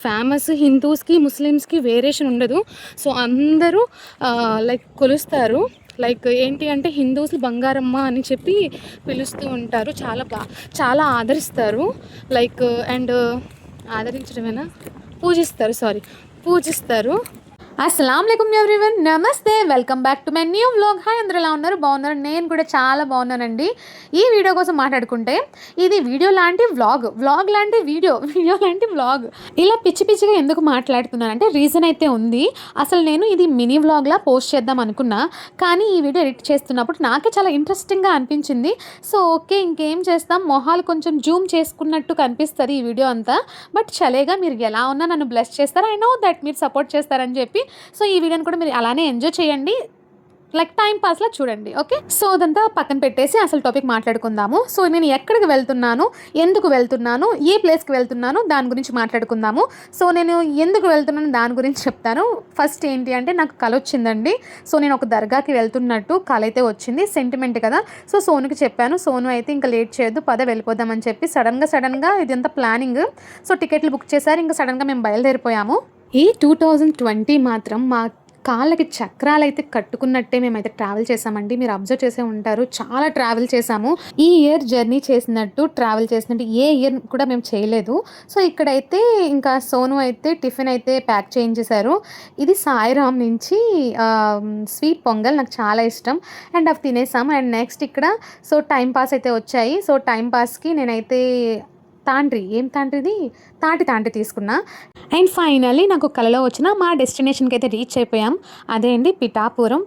Famous హిందూస్కి ముస్లిమ్స్కి variation ఉండదు. So అందరూ లైక్ కొలుస్తారు. లైక్ ఏంటి అంటే హిందూస్ బంగారమ్మ అని చెప్పి పిలుస్తూ ఉంటారు. చాలా ఆదరిస్తారు. లైక్ అండ్ ఆదరించడమేనా, పూజిస్తారు. అస్సలాం వాలేకుమ్ ఎవ్రీవన్, నమస్తే, welcome back to my new vlog. Hi, అందరూ ఎలా ఉన్నారు? బాగున్నారు? నేను కూడా చాలా బాగున్నానండి. ఈ వీడియో కోసం మాట్లాడుకుంటే ఇది వీడియో లాంటి వ్లాగ్ లాంటి వీడియో లాంటి వ్లాగ్. ఇలా పిచ్చిగా ఎందుకు మాట్లాడుతున్నాను అంటే రీజన్ అయితే ఉంది. అసలు నేను ఇది మినీ వ్లాగ్లా పోస్ట్ చేద్దాం అనుకున్నా, కానీ ఈ వీడియో ఎడిట్ చేస్తున్నప్పుడు నాకే చాలా ఇంట్రెస్టింగ్గా అనిపించింది. సో ఓకే, ఇంకేం చేస్తాం, మొహాలు కొంచెం జూమ్ చేసుకున్నట్టు కనిపిస్తుంది ఈ వీడియో అంతా. బట్ చలేగా మీరు ఎలా ఉన్నా నన్ను బ్లెస్ చేస్తారు. ఐ నో దట్ మీరు సపోర్ట్ చేస్తారని చెప్పి. సో ఈ వీడియోని కూడా మీరు అలానే ఎంజాయ్ చేయండి, లైక్ టైం పాస్లా చూడండి. ఓకే, సో అదంతా పక్కన పెట్టేసి అసలు టాపిక్ మాట్లాడుకుందాము. సో నేను ఎక్కడికి వెళ్తున్నాను, ఎందుకు వెళ్తున్నాను, ఏ ప్లేస్కి వెళ్తున్నాను, దాని గురించి మాట్లాడుకుందాము. సో నేను ఎందుకు వెళ్తున్నాను దాని గురించి చెప్తాను. ఫస్ట్ ఏంటి అంటే నాకు కల వచ్చిందండి. సో నేను ఒక దర్గాకి వెళ్తున్నట్టు కల అయితే వచ్చింది. సెంటిమెంట్ కదా. సో సోనుకి చెప్పాను. సోను అయితే ఇంకా లేట్ చేయొద్దు, పద వెళ్ళిపోదామని చెప్పి సడన్గా ఇదంతా ప్లానింగ్. సో టికెట్లు బుక్ చేశారు. ఇంకా సడన్గా మేము బయలుదేరిపోయాము. ఈ 2020 మాత్రం మా కాళ్ళకి చక్రాలు అయితే కట్టుకున్నట్టే మేమైతే ట్రావెల్ చేసామండి. మీరు అబ్జర్వ్ చేసే ఉంటారు, చాలా ట్రావెల్ చేసాము. ఈ ఇయర్ జర్నీ చేసినట్టు ట్రావెల్ చేసినట్టు ఏ ఇయర్ కూడా మేము చేయలేదు. సో ఇక్కడైతే ఇంకా సోను అయితే టిఫిన్ అయితే ప్యాక్ చేయించేశారు. ఇది సాయిరామ్ నుంచి స్వీట్ పొంగల్, నాకు చాలా ఇష్టం. అండ్ అవి తినేసాము. అండ్ నెక్స్ట్ ఇక్కడ సో టైం పాస్ అయితే వచ్చాయి. సో టైం పాస్కి నేనైతే తాండ్రి తీసుకున్నా. అండ్ ఫైనల్లీ నాకు కలలో వచ్చిన మా డెస్టినేషన్కి అయితే రీచ్ అయిపోయాం. అదే అండి పిఠాపురం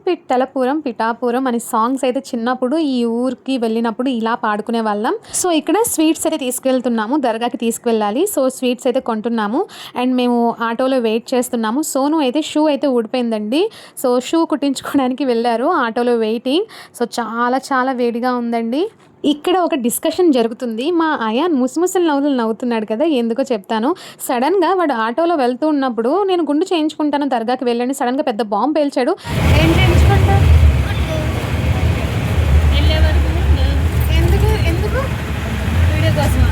అనే సాంగ్స్ అయితే చిన్నప్పుడు ఈ ఊరికి వెళ్ళినప్పుడు ఇలా పాడుకునే వాళ్ళం. సో ఇక్కడ స్వీట్స్ అయితే తీసుకెళ్తున్నాము, దర్గాకి తీసుకువెళ్ళాలి. సో స్వీట్స్ అయితే కొంటున్నాము. అండ్ మేము ఆటోలో వెయిట్ చేస్తున్నాము. సోను అయితే షూ అయితే ఊడిపోయిందండి. సో షూ కుట్టించుకోవడానికి వెళ్ళారు, ఆటోలో వెయిటింగ్. సో చాలా వేడిగా ఉందండి. ఇక్కడ ఒక డిస్కషన్ జరుగుతుంది. మా అయాన్ ముసిముసలు నవ్వుతున్నాడు కదా, ఎందుకో చెప్తాను. సడన్గా వాడు ఆటోలో వెళ్తూ ఉన్నప్పుడు నేను గుండు చేయించుకుంటాను దర్గాకి వెళ్ళండి, సడన్గా పెద్ద బాంబు పేల్చాడు. ఏం చేయించుకుంటా, ఎందుకు వీడియో కోసమా,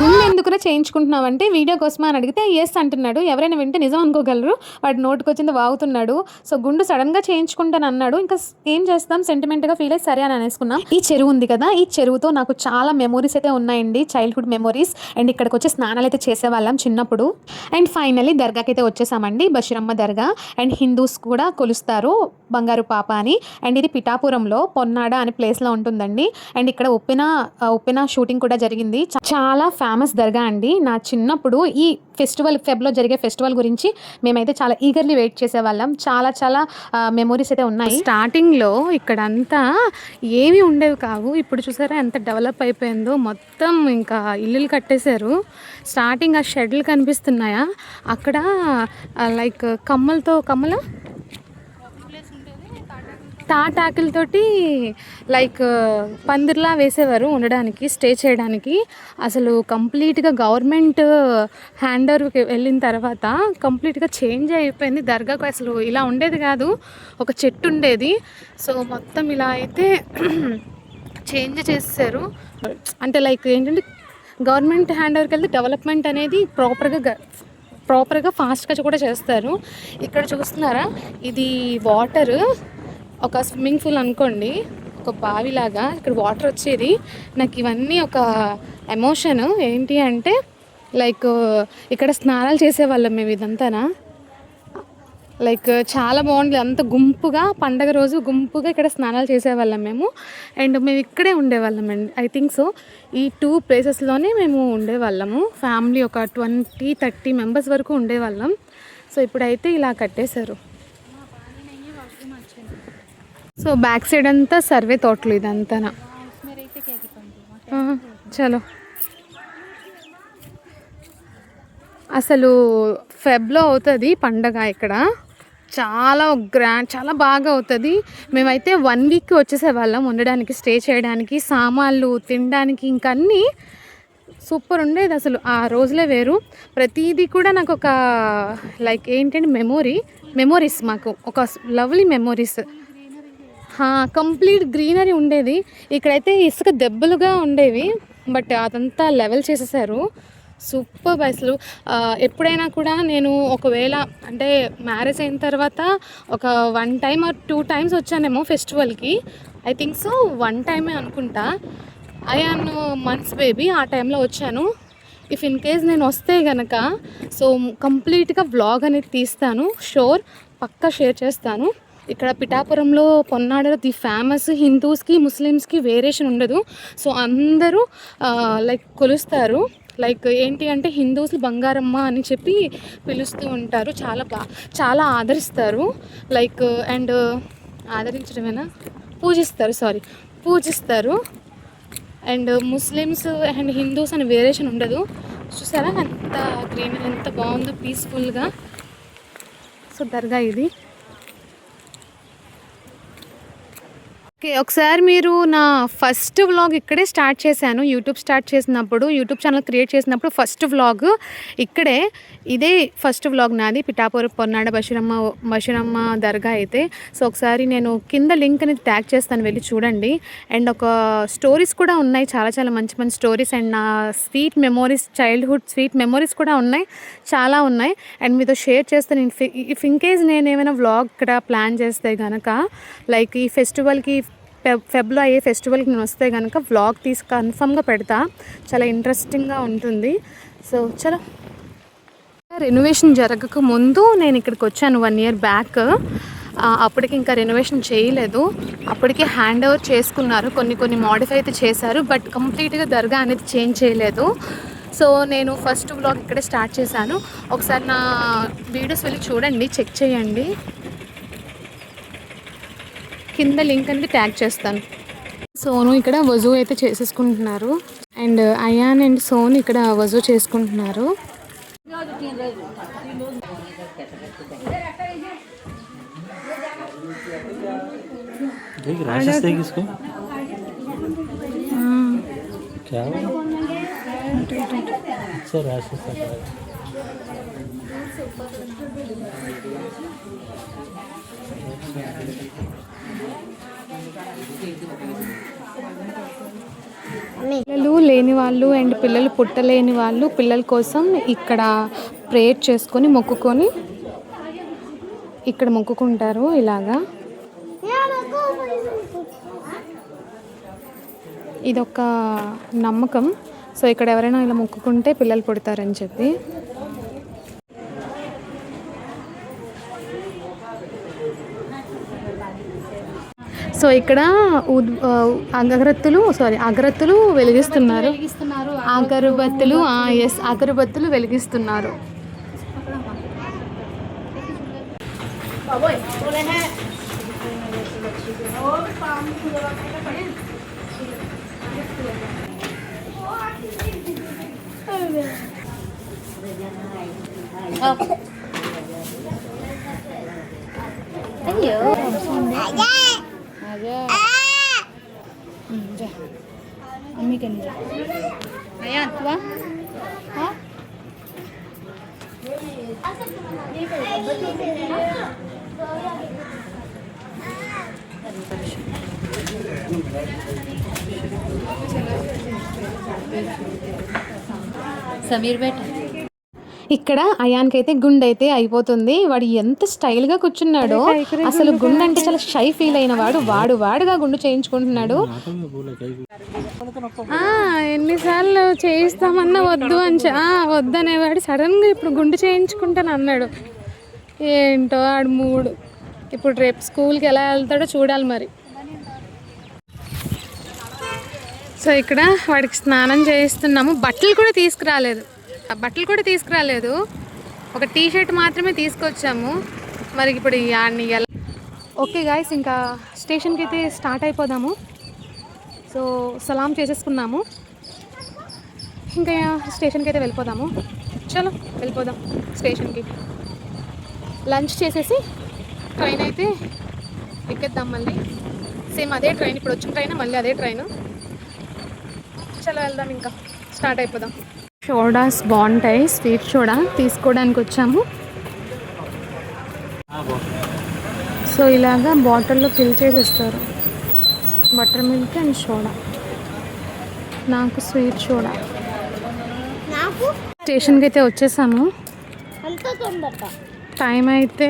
గుండు ఎందుకురా చేయించుకుంటున్నావంటే వీడియో కోసమా అని అడిగితే ఎస్ అంటున్నాడు. ఎవరైనా వింటే నిజం అనుకోగలరు, వాడి నోటికి వచ్చింది వాగుతున్నాడు. సో గుండు సడన్గా చేయించుకుంటాను అన్నాడు. ఇంకా ఏం చేస్తాం, సెంటిమెంట్గా ఫీల్ అయ్యి సరే అని అనేసుకున్నాం. ఈ చెరువు ఉంది కదా, ఈ చెరువుతో నాకు చాలా మెమోరీస్ అయితే ఉన్నాయండి, చైల్డ్హుడ్ మెమోరీస్. అండ్ ఇక్కడికి వచ్చి స్నానాలు అయితే చేసేవాళ్ళం చిన్నప్పుడు. అండ్ ఫైనల్లీ దర్గాకి అయితే వచ్చేసామండి, బషీరమ్మ దర్గా. అండ్ హిందూస్ కూడా కొలుస్తారు బంగారు పాప అని. అండ్ ఇది పిఠాపురంలో పొన్నాడ అనే ప్లేస్లో ఉంటుందండి. అండ్ ఇక్కడ ఉప్పెన షూటింగ్ కూడా జరిగింది. చాలా ఫేమస్ దర్గా అండి. నా చిన్నప్పుడు ఈ ఫెబ్లో జరిగే ఫెస్టివల్ గురించి మేమైతే చాలా ఈగర్లీ వెయిట్ చేసేవాళ్ళం. చాలా మెమోరీస్ అయితే ఉన్నాయి. స్టార్టింగ్లో ఇక్కడంతా ఏమీ ఉండేవి కావు. ఇప్పుడు చూసారా ఎంత డెవలప్ అయిపోయిందో, మొత్తం ఇంకా ఇల్లులు కట్టేశారు. స్టార్టింగ్ ఆ షెడ్లు కనిపిస్తున్నాయా అక్కడ, లైక్ తాటాకులతోటి లైక్ పందిర్లా వేసేవారు ఉండడానికి, స్టే చేయడానికి. అసలు కంప్లీట్గా గవర్నమెంట్ హ్యాండ్ ఓవర్కి వెళ్ళిన తర్వాత కంప్లీట్గా చేంజ్ అయిపోయింది. దర్గాకు అసలు ఇలా ఉండేది కాదు, ఒక చెట్టు ఉండేది. సో మొత్తం ఇలా అయితే చేంజ్ చేసేసారు. అంటే లైక్ ఏంటంటే గవర్నమెంట్ హ్యాండ్ ఓవర్కి వెళ్తే డెవలప్మెంట్ అనేది ప్రాపర్గా ఫాస్ట్గా కూడా చేస్తారు. ఇక్కడ చూస్తున్నారా, ఇది వాటర్, ఒక స్విమ్మింగ్ పూల్ అనుకోండి, ఒక బావిలాగా ఇక్కడ వాటర్ వచ్చేది. నాకు ఇవన్నీ ఒక ఎమోషన్. ఏంటి అంటే లైక్ ఇక్కడ స్నానాలు చేసేవాళ్ళం మేము, ఇదంతానా లైక్ చాలా బాగుంది. అంత గుంపుగా పండగ రోజు గుంపుగా ఇక్కడ స్నానాలు చేసేవాళ్ళం మేము. అండ్ మేము ఇక్కడే ఉండేవాళ్ళం అండి. ఐ థింక్ సో ఈ 2 ప్లేసెస్లోనే మేము ఉండేవాళ్ళము. ఫ్యామిలీ ఒక 20-30 మెంబర్స్ వరకు ఉండేవాళ్ళం. సో ఇప్పుడైతే ఇలా కట్టేశారు. సో బ్యాక్ సైడ్ అంతా సర్వే తోటలు ఇదంతా. చలో, అసలు ఫెబ్లో అవుతుంది పండగ ఇక్కడ, చాలా చాలా బాగా అవుతుంది. మేమైతే 1 వీక్ వచ్చేసేవాళ్ళం ఉండడానికి, స్టే చేయడానికి, సామాన్లు తినడానికి, ఇంకా అన్నీ సూపర్ ఉండేది. అసలు ఆ రోజులే వేరు. ప్రతిదీ కూడా నాకు ఒక లైక్ ఏంటంటే మెమోరీస్, మాకు ఒక లవ్లీ మెమోరీస్. కంప్లీట్ గ్రీనరీ ఉండేది. ఇక్కడైతే ఇసుక దెబ్బలుగా ఉండేవి, బట్ అదంతా లెవెల్ చేసేసారు. సూపర్ అసలు. ఎప్పుడైనా కూడా నేను ఒకవేళ అంటే మ్యారేజ్ అయిన తర్వాత ఒక 1 టైమ్ ఆర్ 2 టైమ్స్ వచ్చానేమో ఫెస్టివల్కి. ఐ థింక్ సో 1 టైమే అనుకుంటా. అయాన్ మంత్స్ బేబీ ఆ టైంలో వచ్చాను. ఇఫ్ ఇన్ కేస్ నేను వస్తే కనుక సో కంప్లీట్గా వ్లాగ్ అనేది తీస్తాను. షూర్, పక్కా షేర్ చేస్తాను. ఇక్కడ పిఠాపురంలో పొన్నాడలో ది ఫేమస్. హిందూస్కి ముస్లిమ్స్కి వేరియేషన్ ఉండదు. సో అందరూ లైక్ కొలుస్తారు. లైక్ ఏంటి అంటే హిందూస్ బంగారమ్మ అని చెప్పి పిలుస్తూ ఉంటారు. చాలా ఆదరిస్తారు. లైక్ అండ్ ఆదరించడమేనా, పూజిస్తారు. అండ్ ముస్లిమ్స్ అండ్ హిందూస్ అని వేరియేషన్ ఉండదు. చూసారా ఎంత గ్రీన్, ఎంత బాగుందో పీస్ఫుల్గా. సో దర్గా ఇది. ఓకే, ఒకసారి మీరు నా ఫస్ట్ వ్లాగ్ ఇక్కడే స్టార్ట్ చేశాను. యూట్యూబ్ ఛానల్ క్రియేట్ చేసినప్పుడు ఫస్ట్ వ్లాగ్ ఇక్కడే. ఇదే ఫస్ట్ వ్లాగ్ నాది, పిఠాపురం పొన్నాడ బషీరమ్మ దర్గా అయితే. సో ఒకసారి నేను కింద లింక్ అనేది ట్యాగ్ చేస్తాను, వెళ్ళి చూడండి. అండ్ ఒక స్టోరీస్ కూడా ఉన్నాయి, చాలా మంచి స్టోరీస్. అండ్ నా చైల్డ్హుడ్ స్వీట్ మెమోరీస్ కూడా ఉన్నాయి, చాలా ఉన్నాయి. అండ్ మీతో షేర్ చేస్తాను. ఇఫ్ ఇన్ కేస్ నేను ఏమైనా వ్లాగ్ ఇక్కడ ప్లాన్ చేస్తే కనుక, లైక్ ఈ ఫెస్టివల్కి ఫెబ్లో అయ్యే ఫెస్టివల్కి నేను వస్తే కనుక వ్లాగ్ తీసి కన్ఫర్మ్గా పెడతా. చాలా ఇంట్రెస్టింగ్గా ఉంటుంది. సో చలో, రెనోవేషన్ జరగక ముందు నేను ఇక్కడికి వచ్చాను 1 year బ్యాక్. అప్పటికి ఇంకా రెనోవేషన్ చేయలేదు, అప్పటికే హ్యాండ్ ఓవర్ చేసుకున్నారు. కొన్ని మోడిఫై అయితే చేశారు, బట్ కంప్లీట్గా దర్గా అనేది చేంజ్ చేయలేదు. సో నేను ఫస్ట్ వ్లాగ్ ఇక్కడే స్టార్ట్ చేశాను. ఒకసారి నా వీడియోస్ వెళ్ళి చూడండి, చెక్ చేయండి. కింద లింక్ అనేది ట్యాగ్ చేస్తాను. సోను ఇక్కడ వజూ అయితే చేసేసుకుంటున్నారు. అండ్ అయాన్ అండ్ సోను ఇక్కడ వజూ చేసుకుంటున్నారు. పిల్లలు లేని వాళ్ళు అండ్ పిల్లలు పుట్టలేని వాళ్ళు పిల్లల కోసం ఇక్కడ ప్రేయర్ చేసుకొని మొక్కుకొని ఇక్కడ మొక్కుకుంటారు ఇలాగా. ఇదొక నమ్మకం. సో ఇక్కడ ఎవరైనా ఇలా మొక్కుకుంటే పిల్లలు పుడతారని చెప్పి. సో ఇక్కడ అగరత్తులు వెలిగిస్తున్నారు. అగరబత్తులు వెలిగిస్తున్నారు. अम्मी के लिए आया तू हाँ समीर बेटा ఇక్కడ అయాన్కి అయితే గుండె అయితే అయిపోతుంది. వాడు ఎంత స్టైల్గా కూర్చున్నాడో అసలు. గుండె అంటే చాలా షై ఫీల్ అయిన వాడుగా గుండు చేయించుకుంటున్నాడు. ఎన్నిసార్లు చేయిస్తామన్నా వద్దనేవాడు. సడన్గా ఇప్పుడు గుండు చేయించుకుంటాను అన్నాడు. ఏంటో ఆడు మూడు. ఇప్పుడు రేపు స్కూల్కి ఎలా వెళ్తాడో చూడాలి మరి. సో ఇక్కడ వాడికి స్నానం చేయిస్తున్నాము. బట్టలు కూడా తీసుకురాలేదు, ఒక టీషర్ట్ మాత్రమే తీసుకొచ్చాము. మరి ఇప్పుడు ఓకే గాయ్స్, ఇంకా స్టేషన్కి అయితే స్టార్ట్ అయిపోదాము. సో సలాం చేసేసుకున్నాము, ఇంకా స్టేషన్కి అయితే వెళ్ళిపోదాము. చలో వెళ్ళిపోదాం స్టేషన్కి. లంచ్ చేసేసి ట్రైన్ అయితే ఎక్కేద్దాం మళ్ళీ. సేమ్ అదే ట్రైన్, ఇప్పుడు వచ్చిన ట్రైన్ మళ్ళీ అదే ట్రైన్. చలో వెళ్దాం, ఇంకా స్టార్ట్ అయిపోదాం. సోడాస్ బాగుంటాయి, స్వీట్ సోడా తీసుకోవడానికి వచ్చాము. సో ఇలాగా బాటిల్లో ఫిల్ చేసేస్తారు, బటర్ మిల్క్ అండ్ సోడా. నాకు స్వీట్ సోడా. స్టేషన్కి అయితే వచ్చేసాము. టైం అయితే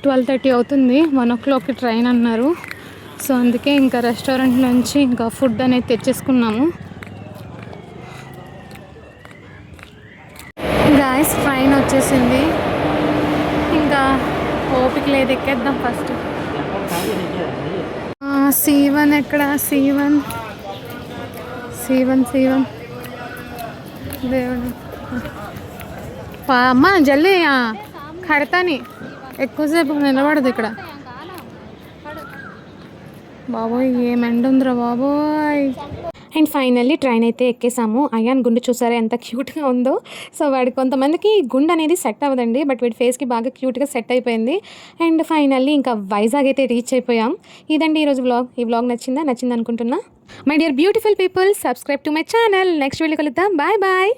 12:30 అవుతుంది. 1 o'clockకి ట్రైన్ అన్నారు. సో అందుకే ఇంకా రెస్టారెంట్ నుంచి ఇంకా ఫుడ్ అనేది తెచ్చేసుకున్నాము. గాయస్ ట్రైన్ వచ్చేసింది. ఇంకా ఓపిక లేదు, ఎక్కేద్దాం ఫస్ట్. C1 ఎక్కడ? C1 దేవుడు అమ్మ జల్దీ కడతాని, ఎక్కువసేపు నిలబడదు ఇక్కడ. బాబోయ్ ఏం ఎండ ఉందిరా బాబోయ్. అండ్ ఫైనల్లీ ట్రైన్ అయితే ఎక్కేసాము. అయాన్ గుండు చూసారా ఎంత క్యూట్గా ఉందో. సో వాడి కొంతమందికి గుండు అనేది సెట్ అవ్వదండి, బట్ వీడి ఫేస్కి బాగా క్యూట్గా సెట్ అయిపోయింది. అండ్ ఫైనల్లీ ఇంకా వైజాగ్ అయితే రీచ్ అయిపోయాం. ఇదండి ఈరోజు వ్లాగ్. ఈ వ్లాగ్ నచ్చింది అనుకుంటున్నా. My dear beautiful people, subscribe to my channel. Next video కలుద్దాం. Bye bye.